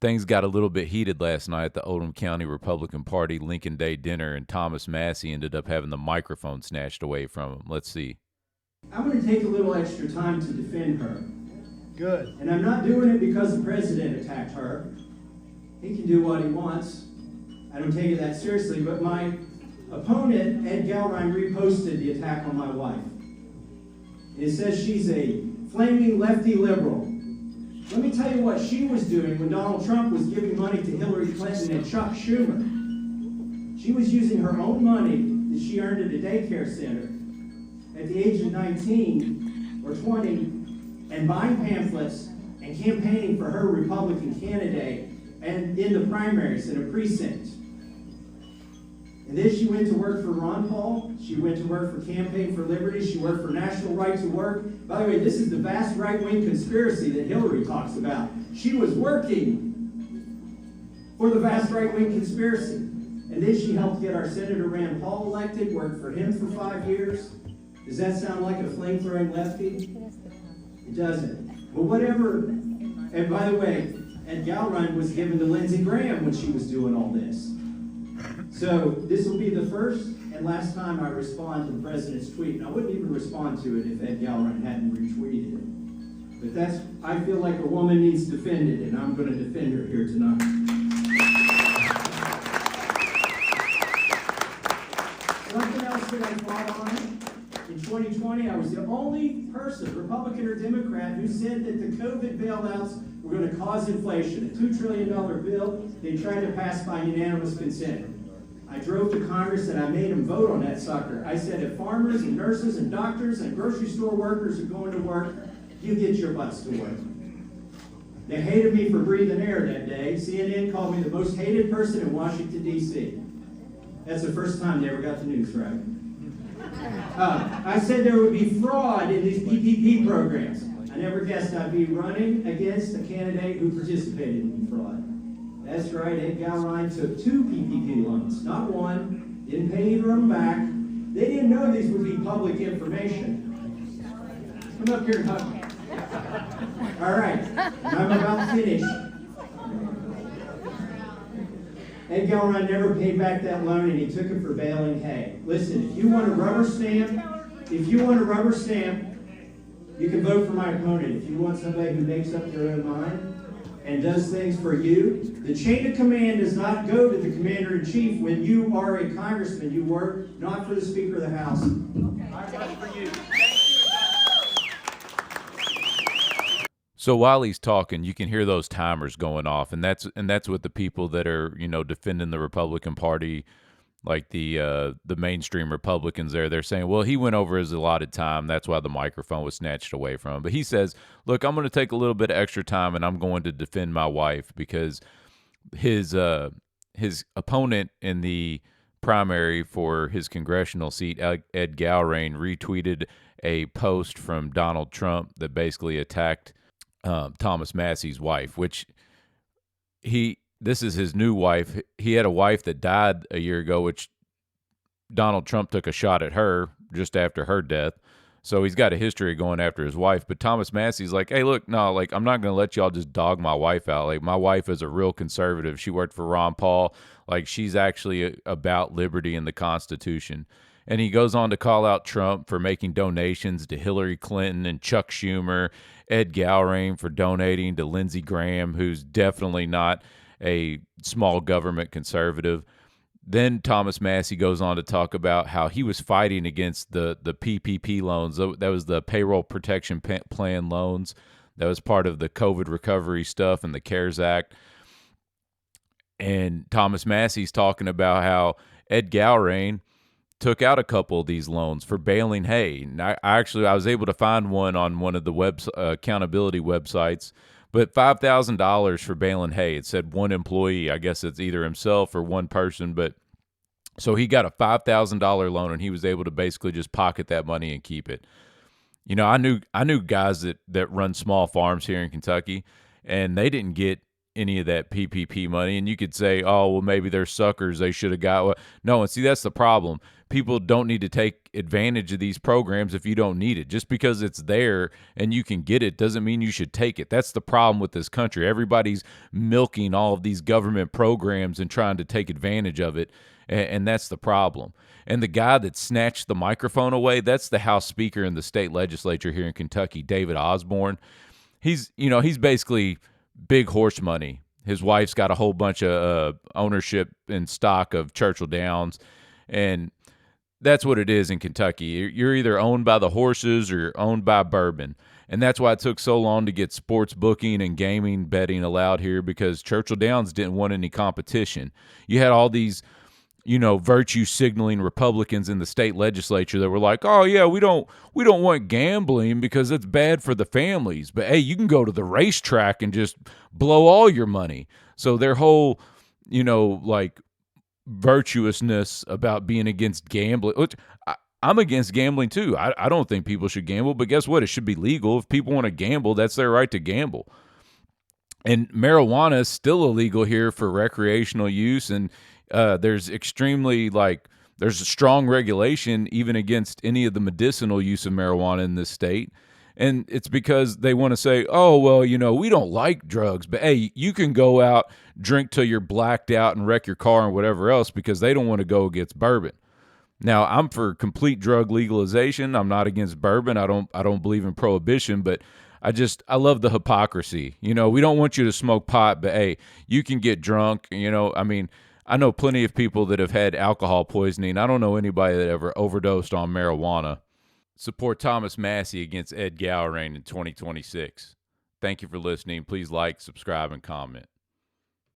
Things got a little bit heated last night at the Oldham County Republican Party Lincoln Day dinner, and Thomas Massie ended up having the microphone snatched away from him. Let's see. I'm going to take a little extra time to defend her. Good. And I'm not doing it because the president attacked her. He can do what he wants. I don't take it that seriously, but my opponent, Ed Gallrein, reposted the attack on my wife. It says she's a flaming lefty liberal. Let me tell you what she was doing when Donald Trump was giving money to Hillary Clinton and Chuck Schumer. She was using her own money that she earned at a daycare center at the age of 19 or 20 and buying pamphlets and campaigning for her Republican candidate and in the primaries in a precinct. And then she went to work for Ron Paul. She went to work for Campaign for Liberty. She worked for National Right to Work. By the way, this is the vast right-wing conspiracy that Hillary talks about. She was working for the vast right-wing conspiracy. And then she helped get our Senator Rand Paul elected, worked for him for 5 years. Does that sound like a flame-throwing lefty? It doesn't. But whatever, and by the way, Ed Gallrein was given to Lindsey Graham when she was doing all this. So this will be the first and last time I respond to the president's tweet. And I wouldn't even respond to it if Ed Gallrein hadn't retweeted it. But I feel like a woman needs defended, and I'm going to defend her here tonight. Something else that I fought on, in 2020, I was the only person, Republican or Democrat, who said that the COVID bailouts were going to cause inflation. A $2 trillion bill they tried to pass by unanimous consent. I drove to Congress and I made them vote on that sucker. I said, if farmers and nurses and doctors and grocery store workers are going to work, you get your butts to work. They hated me for breathing air that day. CNN called me the most hated person in Washington, D.C. That's the first time they ever got the news right. I said there would be fraud in these PPP programs. I never guessed I'd be running against a candidate who participated in fraud. That's right, Ed Gallrein took 2 PPP loans, not one, didn't pay either of them back. They didn't know these would be public information. Come up here and hug me. All right, I'm about to finish. Ed Gallrein never paid back that loan, and he took it for baling hay. Listen, if you want a rubber stamp, you can vote for my opponent. If you want somebody who makes up their own mind and does things for you, the chain of command does not go to the commander-in-chief when you are a congressman. You work not for the Speaker of the House. I vote for you. So while he's talking, you can hear those timers going off, and that's what the people that are defending the Republican Party, like the mainstream Republicans they're saying, well, he went over his allotted time. That's why the microphone was snatched away from him. But he says, look, I'm going to take a little bit of extra time, and I'm going to defend my wife because his opponent in the primary for his congressional seat, Ed Gallrein, retweeted a post from Donald Trump that basically attacked Thomas Massie's wife, which this is his new wife. He had a wife that died a year ago, which Donald Trump took a shot at her just after her death. So he's got a history of going after his wife. But Thomas Massie's like, hey, look, no, like, I'm not going to let y'all just dog my wife out. Like, my wife is a real conservative. She worked for Ron Paul. Like, she's actually about liberty and the Constitution. And he goes on to call out Trump for making donations to Hillary Clinton and Chuck Schumer, Ed Gallrein for donating to Lindsey Graham, who's definitely not a small government conservative. Then Thomas Massie goes on to talk about how he was fighting against the PPP loans. That was the Payroll Protection Plan loans. That was part of the COVID recovery stuff and the CARES Act. And Thomas Massie's talking about how Ed Gallrein took out a couple of these loans for baling hay. And I was able to find one on one of the accountability websites, but $5,000 for baling hay. It said one employee. I guess it's either himself or one person, but so he got a $5,000 loan and he was able to basically just pocket that money and keep it. I knew guys that run small farms here in Kentucky, and they didn't get any of that PPP money. And you could say, oh, well, maybe they're suckers. They should have got. No, and see, that's the problem. People don't need to take advantage of these programs if you don't need it. Just because it's there and you can get it doesn't mean you should take it. That's the problem with this country. Everybody's milking all of these government programs and trying to take advantage of it, and that's the problem. And the guy that snatched the microphone away, that's the House Speaker in the state legislature here in Kentucky, David Osborne. He's basically big horse money. His wife's got a whole bunch of ownership and stock of Churchill Downs, and that's what it is in Kentucky. You're either owned by the horses or you're owned by bourbon. And that's why it took so long to get sports booking and gaming betting allowed here, because Churchill Downs didn't want any competition. You had all these, virtue signaling Republicans in the state legislature that were like, oh yeah, we don't want gambling because it's bad for the families. But hey, you can go to the racetrack and just blow all your money. So their whole, virtuousness about being against gambling, which I'm against gambling too. I don't think people should gamble, but guess what? It should be legal. If people want to gamble, that's their right to gamble. And marijuana is still illegal here for recreational use, and there's there's a strong regulation even against any of the medicinal use of marijuana in this state. And it's because they want to say, oh, well, we don't like drugs, but hey, you can go out, drink till you're blacked out and wreck your car and whatever else, because they don't want to go against bourbon. Now, I'm for complete drug legalization. I'm not against bourbon. I don't believe in prohibition, but I love the hypocrisy. We don't want you to smoke pot, but hey, you can get drunk. I know plenty of people that have had alcohol poisoning. I don't know anybody that ever overdosed on marijuana. Support Thomas Massie against Ed Gallrein in 2026. Thank you for listening. Please like, subscribe, and comment.